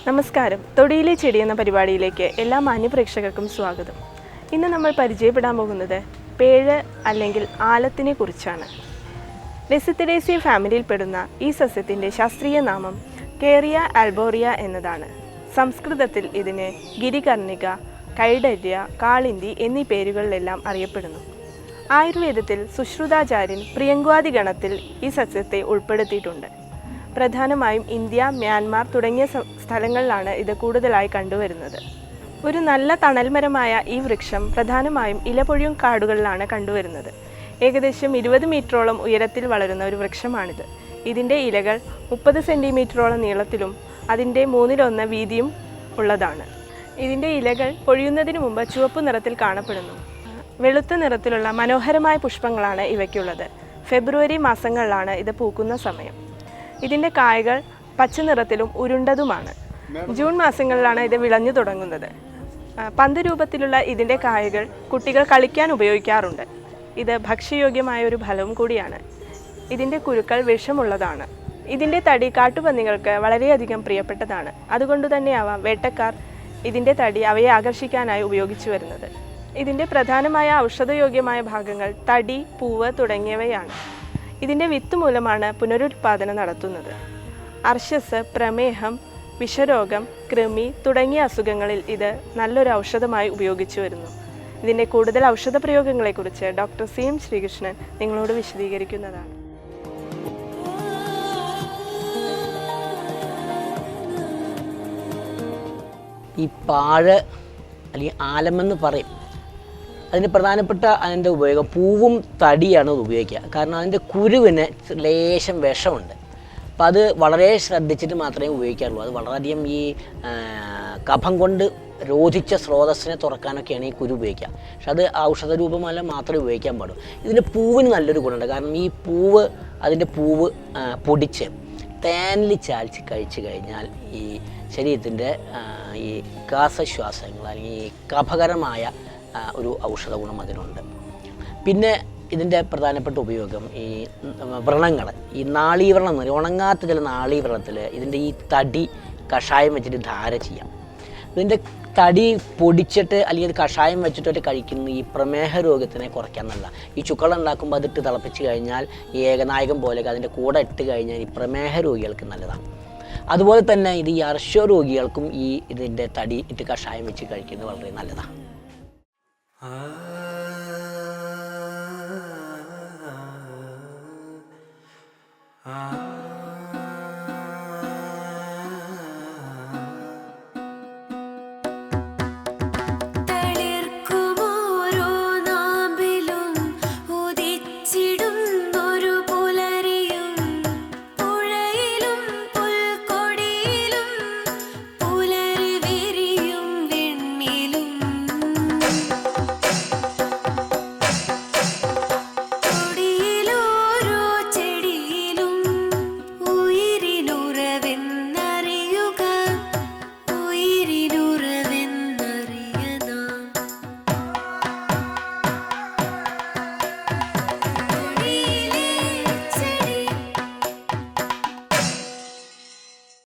നമസ്കാരം. തൊടിയിലെ ചെടി എന്ന പരിപാടിയിലേക്ക് എല്ലാ മാന്യപ്രേക്ഷകർക്കും സ്വാഗതം. ഇന്ന് നമ്മൾ പരിചയപ്പെടാൻ പോകുന്നത് പേഴ് അല്ലെങ്കിൽ ആലത്തിനെ കുറിച്ചാണ്. ലെസിത്തിഡേസിയ ഫാമിലിയിൽപ്പെടുന്ന ഈ സസ്യത്തിൻ്റെ ശാസ്ത്രീയ നാമം കേറിയ ആൽബോറിയ എന്നതാണ്. സംസ്കൃതത്തിൽ ഇതിന് ഗിരികർണിക, കൈഡര്യ, കാളിന്തി എന്നീ പേരുകളിലെല്ലാം അറിയപ്പെടുന്നു. ആയുർവേദത്തിൽ സുശ്രുതാചാര്യൻ പ്രിയങ്കാദി ഗണത്തിൽ ഈ സസ്യത്തെ ഉൾപ്പെടുത്തിയിട്ടുണ്ട്. പ്രധാനമായും ഇന്ത്യ, മ്യാൻമാർ തുടങ്ങിയ സ്ഥലങ്ങളിലാണ് ഇത് കൂടുതലായി കണ്ടുവരുന്നത്. ഒരു നല്ല തണൽമരമായ ഈ വൃക്ഷം പ്രധാനമായും ഇലപൊഴിയും കാടുകളിലാണ് കണ്ടുവരുന്നത്. ഏകദേശം 20 മീറ്ററോളം ഉയരത്തിൽ വളരുന്ന ഒരു വൃക്ഷമാണിത്. ഇതിൻ്റെ ഇലകൾ 30 സെൻറ്റിമീറ്ററോളം നീളത്തിലും അതിൻ്റെ 1/3 വീതിയും ഉള്ളതാണ്. ഇതിൻ്റെ ഇലകൾ പൊഴിയുന്നതിന് മുമ്പ് ചുവപ്പ് നിറത്തിൽ കാണപ്പെടുന്നു. വെളുത്ത നിറത്തിലുള്ള മനോഹരമായ പുഷ്പങ്ങളാണ് ഇവയ്ക്കുള്ളത്. ഫെബ്രുവരി മാസങ്ങളിലാണ് ഇത് പൂക്കുന്ന സമയം. ഇതിൻ്റെ കായകൾ പച്ച നിറത്തിലും ഉരുണ്ടതുമാണ്. ജൂൺ മാസങ്ങളിലാണ് ഇത് വിളഞ്ഞു തുടങ്ങുന്നത്. പന്ത് രൂപത്തിലുള്ള ഇതിൻ്റെ കായകൾ കുട്ടികൾ കളിക്കാൻ ഉപയോഗിക്കാറുണ്ട്. ഇത് ഭക്ഷ്യയോഗ്യമായ ഒരു ഫലവും കൂടിയാണ്. ഇതിൻ്റെ കുരുക്കൾ വിഷമുള്ളതാണ്. ഇതിൻ്റെ തടി കാട്ടുപന്നികൾക്ക് വളരെയധികം പ്രിയപ്പെട്ടതാണ്. അതുകൊണ്ട് തന്നെയാവാം വേട്ടക്കാർ ഇതിൻ്റെ തടി അവയെ ആകർഷിക്കാനായി ഉപയോഗിച്ചു വരുന്നത്. ഇതിൻ്റെ പ്രധാനമായ ഔഷധയോഗ്യമായ ഭാഗങ്ങൾ തടി, പൂവ് തുടങ്ങിയവയാണ്. ഇതിൻ്റെ വിത്ത് മൂലമാണ് പുനരുത്പാദനം നടത്തുന്നത്. അർശസ്, പ്രമേഹം, വിഷരോഗം, കൃമി തുടങ്ങിയ അസുഖങ്ങളിൽ ഇത് നല്ലൊരു ഔഷധമായി ഉപയോഗിച്ചു വരുന്നു. ഇതിൻ്റെ കൂടുതൽ ഔഷധ പ്രയോഗങ്ങളെക്കുറിച്ച് ഡോക്ടർ CM ശ്രീകൃഷ്ണൻ നിങ്ങളോട് വിശദീകരിക്കുന്നതാണ്. ഈ പാഴ് അല്ലെങ്കിൽ ആലമെന്ന് പറയും. അതിന് പ്രധാനപ്പെട്ട അതിൻ്റെ ഉപയോഗം പൂവും തടിയാണ് ഉപയോഗിക്കുക. കാരണം അതിൻ്റെ കുരുവിന് ലേശം വിഷമുണ്ട്. അപ്പോൾ അത് വളരെ ശ്രദ്ധിച്ചിട്ട് മാത്രമേ ഉപയോഗിക്കാറുള്ളൂ. അത് വളരെയധികം ഈ കഫം കൊണ്ട് രോധിച്ച സ്രോതസ്സിനെ തുറക്കാനൊക്കെയാണ് ഈ കുരു ഉപയോഗിക്കുക. പക്ഷെ അത് ഔഷധ രൂപമല്ല മാത്രമേ ഉപയോഗിക്കാൻ പാടുള്ളൂ. ഇതിൻ്റെ പൂവിന് നല്ലൊരു ഗുണമുണ്ട്. കാരണം ഈ അതിൻ്റെ പൂവ് പൊടിച്ച് തേനിൽ ചാലിച്ച് കഴിച്ചു കഴിഞ്ഞാൽ ഈ ശരീരത്തിൻ്റെ ഈ ശ്വാസങ്ങൾ അല്ലെങ്കിൽ ഈ കഫകരമായ ഒരു ഔഷധ ഗുണം അതിനുണ്ട്. പിന്നെ ഇതിൻ്റെ പ്രധാനപ്പെട്ട ഉപയോഗം ഈ വ്രണങ്ങൾ, ഈ നാളീവ്രണം എന്ന് പറയും, ഉണങ്ങാത്ത ചില നാളീവ്രണത്തിൽ ഇതിൻ്റെ ഈ തടി കഷായം വെച്ചിട്ട് ധാര ചെയ്യാം. ഇതിൻ്റെ തടി പൊടിച്ചിട്ട് അല്ലെങ്കിൽ അത് കഷായം വെച്ചിട്ട് കഴിക്കുന്ന ഈ പ്രമേഹ രോഗത്തിനെ കുറയ്ക്കാൻ നല്ല. ഈ ചുക്കള ഉണ്ടാക്കുമ്പോൾ അതിട്ട് തിളപ്പിച്ച് കഴിഞ്ഞാൽ ഈ ഏകനായകം പോലെ അതിൻ്റെ കൂടെ ഇട്ട് കഴിഞ്ഞാൽ ഈ പ്രമേഹ രോഗികൾക്ക് നല്ലതാണ്. അതുപോലെ തന്നെ ഇത് ഈ അർശ രോഗികൾക്കും ഈ ഇതിൻ്റെ തടി ഇട്ട് കഷായം വെച്ച് കഴിക്കുന്നത് വളരെ നല്ലതാണ്.